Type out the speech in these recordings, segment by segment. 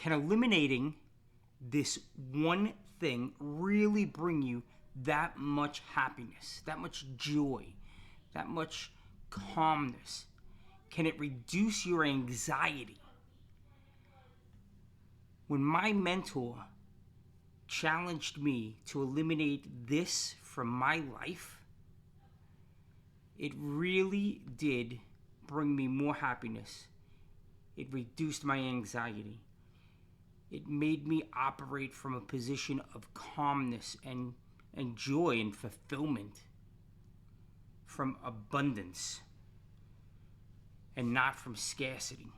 Can eliminating this one thing really bring you that much happiness, that much joy, that much calmness? Can it reduce your anxiety? When my mentor challenged me to eliminate this from my life, it really did bring me more happiness. It reduced my anxiety. It made me operate from a position of calmness and joy and fulfillment, from abundance and not from scarcity.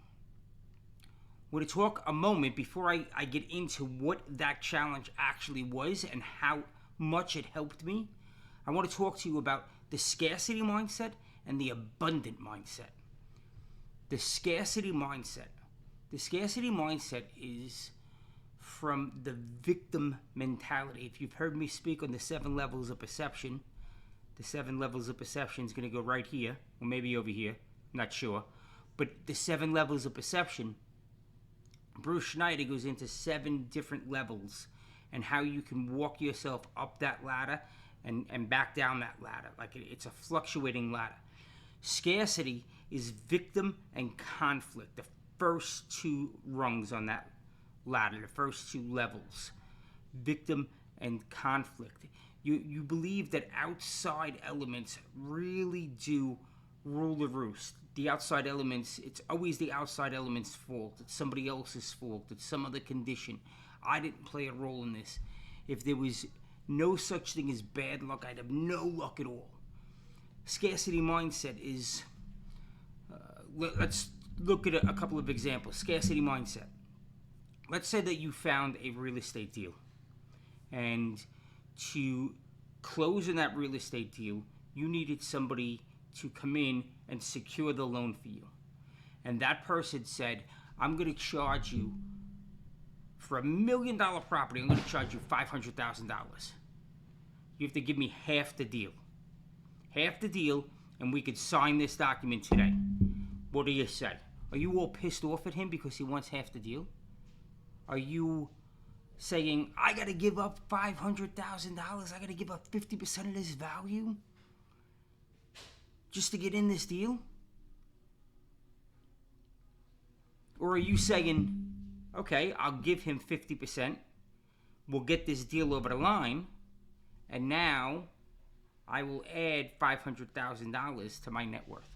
We're going to talk a moment before I get into what that challenge actually was and how much it helped me. I want to talk to you about the scarcity mindset and the abundant mindset. The scarcity mindset. The scarcity mindset is from the victim mentality. If you've heard me speak on the 7 levels of perception, the 7 levels of perception is going to go right here, or maybe over here, I'm not sure. But the 7 levels of perception, Bruce Schneider goes into 7 different levels and how you can walk yourself up that ladder and back down that ladder. Like it's a fluctuating ladder. Scarcity is victim and conflict, the first 2 rungs on that ladder, the first 2 levels. Victim and conflict. You believe that outside elements really do rule the roost. The outside elements, it's always the outside element's fault. It's somebody else's fault. It's some other condition. I didn't play a role in this. If there was no such thing as bad luck, I'd have no luck at all. Scarcity mindset is, let's look at a couple of examples. Scarcity mindset. Let's say that you found a real estate deal. And to close in that real estate deal, you needed somebody to come in and secure the loan for you. And that person said, I'm going to charge you for $1 million property, I'm going to charge you $500,000. You have to give me half the deal. Half the deal, and we could sign this document today. What do you say? Are you all pissed off at him because he wants half the deal? Are you saying, I got to give up $500,000, I got to give up 50% of this value just to get in this deal? Or are you saying, okay, I'll give him 50%, we'll get this deal over the line, and now I will add $500,000 to my net worth?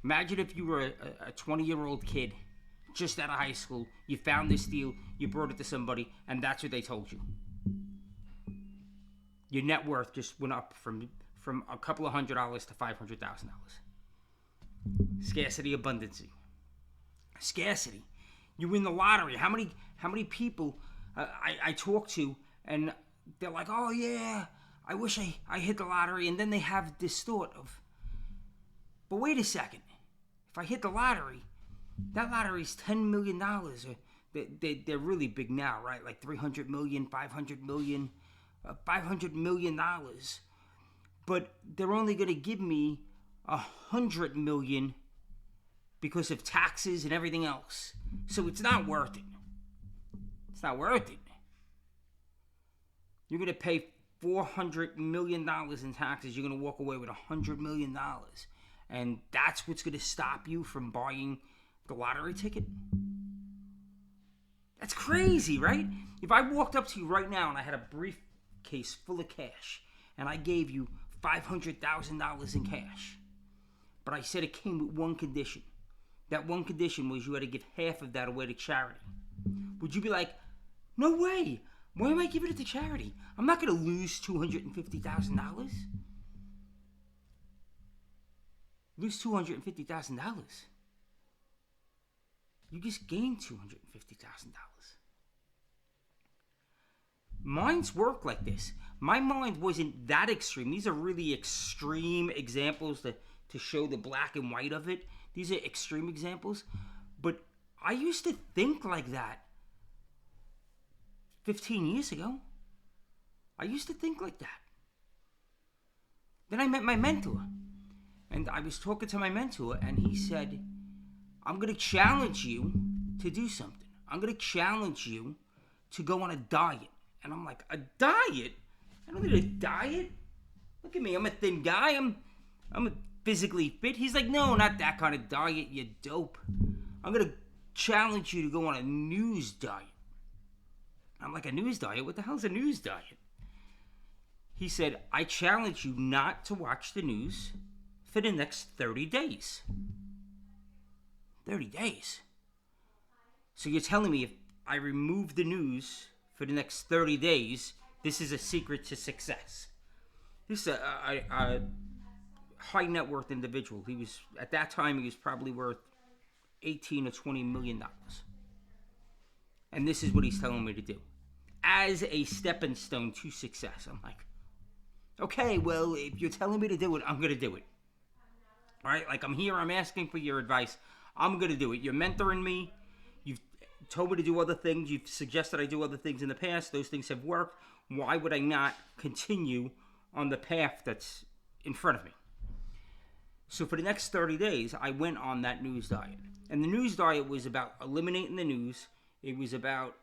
Imagine if you were a 20-year-old kid just out of high school, you found this deal, you brought it to somebody, and that's what they told you. Your net worth just went up from a couple of $100 to $500,000. Scarcity, abundancy. Scarcity. You win the lottery. How many people I talk to, and they're like, oh yeah, I wish I hit the lottery, and then they have this thought of, but wait a second, if I hit the lottery, that lottery's $10 million. They're really big now, right? Like $300 million, $500 million, $500 million. But they're only going to give me $100 million because of taxes and everything else. So it's not worth it. It's not worth it. You're going to pay $400 million in taxes. You're going to walk away with $100 million. And that's what's going to stop you from buying the lottery ticket? That's crazy, right? If I walked up to you right now and I had a briefcase full of cash and I gave you $500,000 in cash, but I said it came with one condition. That one condition was you had to give half of that away to charity. Would you be like, no way, why am I giving it to charity? I'm not going to lose $250,000. Lose $250,000. You just gained $250,000. Minds work like this. My mind wasn't that extreme. These are really extreme examples to show the black and white of it. These are extreme examples. But I used to think like that 15 years ago. I used to think like that. Then I met my mentor. And I was talking to my mentor, and he said, I'm going to challenge you to do something. I'm going to challenge you to go on a diet. And I'm like, a diet? I don't need a diet. Look at me. I'm a thin guy. I'm physically fit. He's like, no, not that kind of diet, you dope. I'm going to challenge you to go on a news diet. I'm like, a news diet? What the hell's a news diet? He said, I challenge you not to watch the news for the next 30 days. 30 days? So you're telling me if I remove the news for the next 30 days, this is a secret to success? This is a high net worth individual. He was, at that time, he was probably worth 18 or 20 million dollars. And this is what he's telling me to do as a stepping stone to success. I'm like, okay, well, if you're telling me to do it, I'm going to do it. All right, like I'm here, I'm asking for your advice. I'm going to do it. You're mentoring me. You've told me to do other things. You've suggested I do other things in the past. Those things have worked. Why would I not continue on the path that's in front of me? So for the next 30 days, I went on that news diet. And the news diet was about eliminating the news. It was about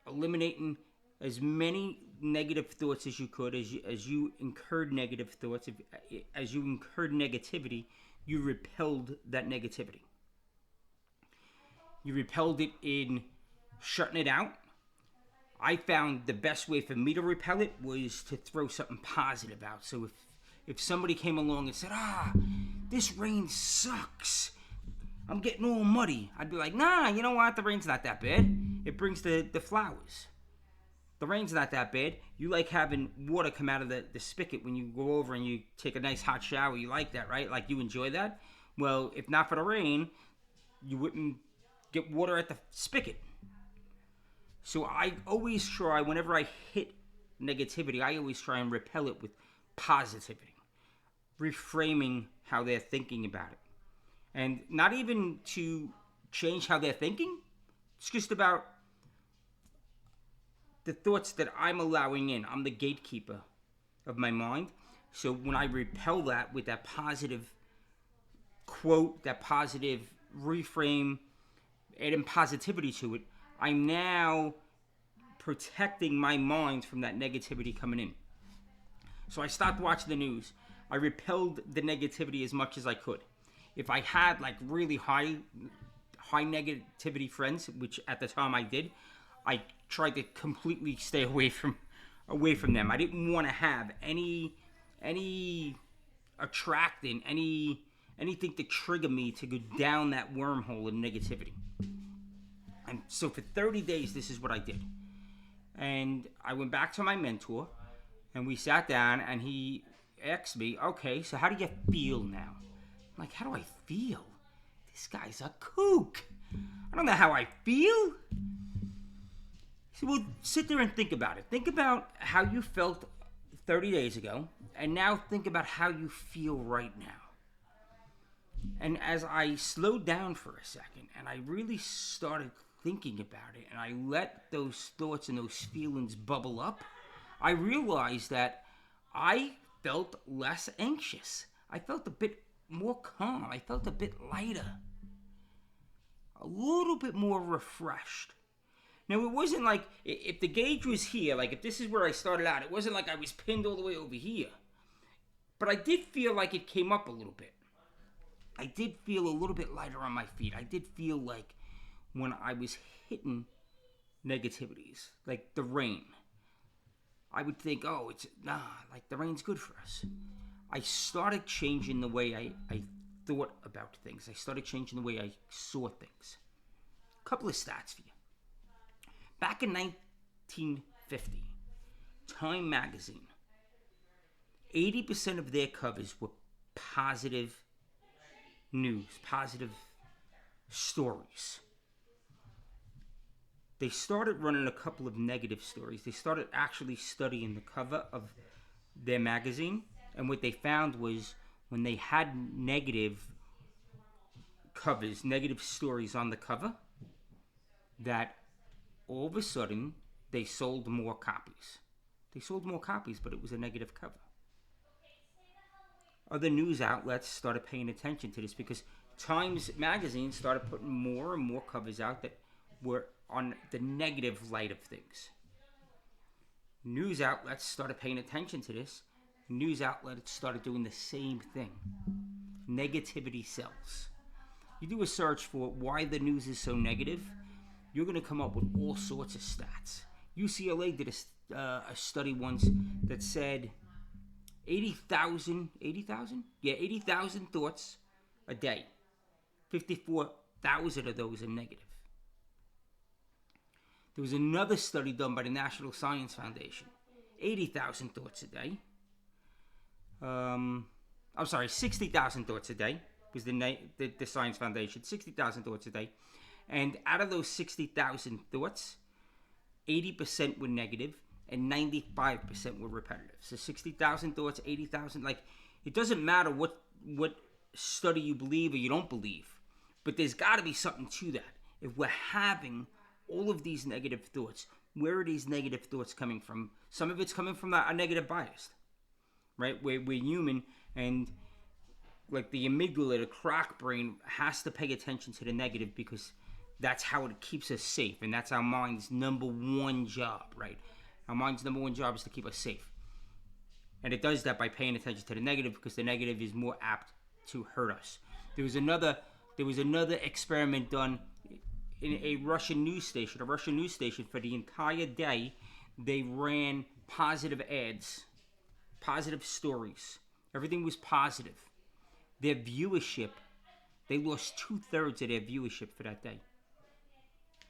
eliminating as many negative thoughts as you could. As you incurred negative thoughts, as you incurred negativity, you repelled that negativity. You repelled it in shutting it out. I found the best way for me to repel it was to throw something positive out. So if somebody came along and said, this rain sucks, I'm getting all muddy, I'd be like, nah, you know what? The rain's not that bad. It brings the flowers. The rain's not that bad. You like having water come out of the spigot when you go over and you take a nice hot shower. You like that, right? Like you enjoy that? Well, if not for the rain, you wouldn't get water at the spigot. So I always try, whenever I hit negativity, I always try and repel it with positivity. Reframing how they're thinking about it. And not even to change how they're thinking. It's just about the thoughts that I'm allowing in. I'm the gatekeeper of my mind. So when I repel that with that positive quote, that positive reframe, adding positivity to it, I'm now protecting my mind from that negativity coming in. So I stopped watching the news. I repelled the negativity as much as I could. If I had like really high negativity friends, which at the time I did, I tried to completely stay away from them. I didn't want to have any attractant, anything to trigger me to go down that wormhole of negativity. And so for 30 days, this is what I did. And I went back to my mentor, and we sat down, and he asked me, okay, so how do you feel now? I'm like, how do I feel? This guy's a kook. I don't know how I feel. He said, well, sit there and think about it. Think about how you felt 30 days ago, and now think about how you feel right now. And as I slowed down for a second, and I really started thinking about it, and I let those thoughts and those feelings bubble up, I realized that I felt less anxious. I felt a bit more calm. I felt a bit lighter. A little bit more refreshed. Now, it wasn't like, if the gauge was here, like if this is where I started out, it wasn't like I was pinned all the way over here. But I did feel like it came up a little bit. I did feel a little bit lighter on my feet. I did feel like when I was hitting negativities, like the rain, I would think, like the rain's good for us. I started changing the way I thought about things. I started changing the way I saw things. A couple of stats for you. Back in 1950, Time magazine, 80% of their covers were positive news, positive stories. They started running a couple of negative stories. They started actually studying the cover of their magazine, and what they found was when they had negative covers, negative stories on the cover, that all of a sudden they sold more copies. They sold more copies, but it was a negative cover. Other news outlets started paying attention to this because Times magazine started putting more and more covers out that were on the negative light of things. News outlets started paying attention to this. News outlets started doing the same thing. Negativity sells. You do a search for why the news is so negative, you're going to come up with all sorts of stats. UCLA did a study once that said 80,000 thoughts a day. 54,000 of those are negative. There was another study done by the National Science Foundation. 80,000 thoughts a day. 60,000 thoughts a day was the Science Foundation. 60,000 thoughts a day. And out of those 60,000 thoughts, 80% were negative and 95% were repetitive. So 60,000 thoughts, 80,000, like, it doesn't matter what study you believe or you don't believe, but there's got to be something to that. If we're having all of these negative thoughts, where are these negative thoughts coming from? Some of it's coming from a negative bias, right? We're human, and like the amygdala, the croc brain, has to pay attention to the negative because that's how it keeps us safe, and that's our mind's number one job, right? Our mind's number one job is to keep us safe. And it does that by paying attention to the negative, because the negative is more apt to hurt us. There was another experiment done in a Russian news station. For the entire day, they ran positive ads, positive stories. Everything was positive. Their viewership, they lost 2/3 of their viewership for that day.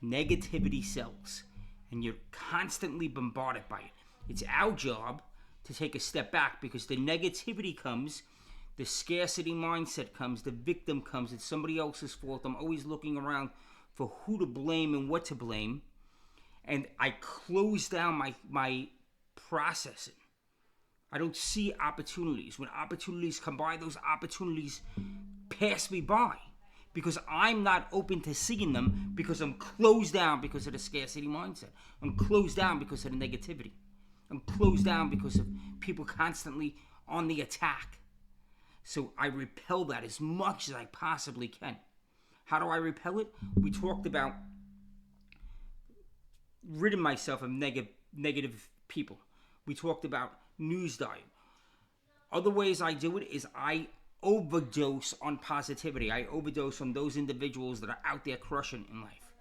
Negativity sells, and you're constantly bombarded by it. It's our job to take a step back, because the negativity comes, the scarcity mindset comes, the victim comes, it's somebody else's fault. I'm always looking around for who to blame and what to blame, and I close down my processing. I don't see opportunities. When opportunities come by, those opportunities pass me by, because I'm not open to seeing them, because I'm closed down because of the scarcity mindset. I'm closed down because of the negativity. I'm closed down because of people constantly on the attack. So I repel that as much as I possibly can. How do I repel it? We talked about ridding myself of negative people. We talked about news diet. Other ways I do it is I overdose on positivity. I overdose on those individuals that are out there crushing in life.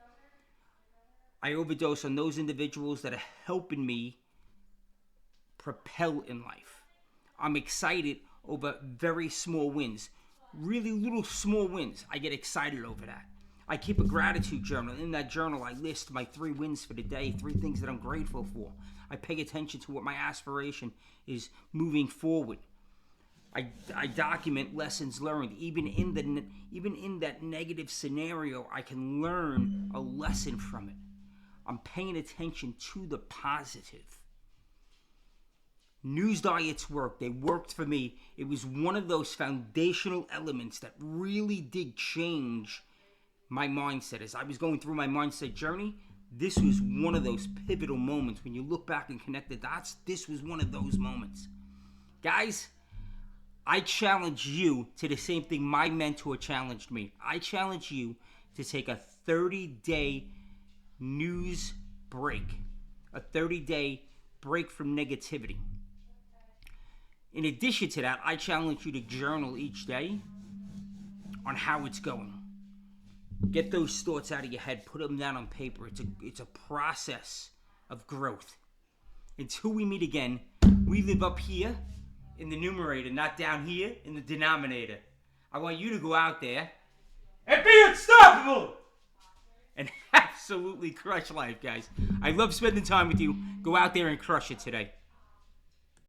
I overdose on those individuals that are helping me propel in life. I'm excited over very small wins. Really little small wins. I get excited over that. I keep a gratitude journal. In that journal, I list my 3 wins for the day, 3 things that I'm grateful for. I pay attention to what my aspiration is moving forward. I document lessons learned. Even in that negative scenario, I can learn a lesson from it. I'm paying attention to the positive. News diets work. They worked for me. It was one of those foundational elements that really did change my mindset. As I was going through my mindset journey, this was one of those pivotal moments. When you look back and connect the dots, this was one of those moments. Guys, I challenge you to the same thing my mentor challenged me. I challenge you to take a 30-day news break. A 30-day break from negativity. In addition to that, I challenge you to journal each day on how it's going. Get those thoughts out of your head. Put them down on paper. It's a process of growth. Until we meet again, we live up here in the numerator, not down here in the denominator. I want you to go out there and be unstoppable and absolutely crush life, guys. I love spending time with you. Go out there and crush it today.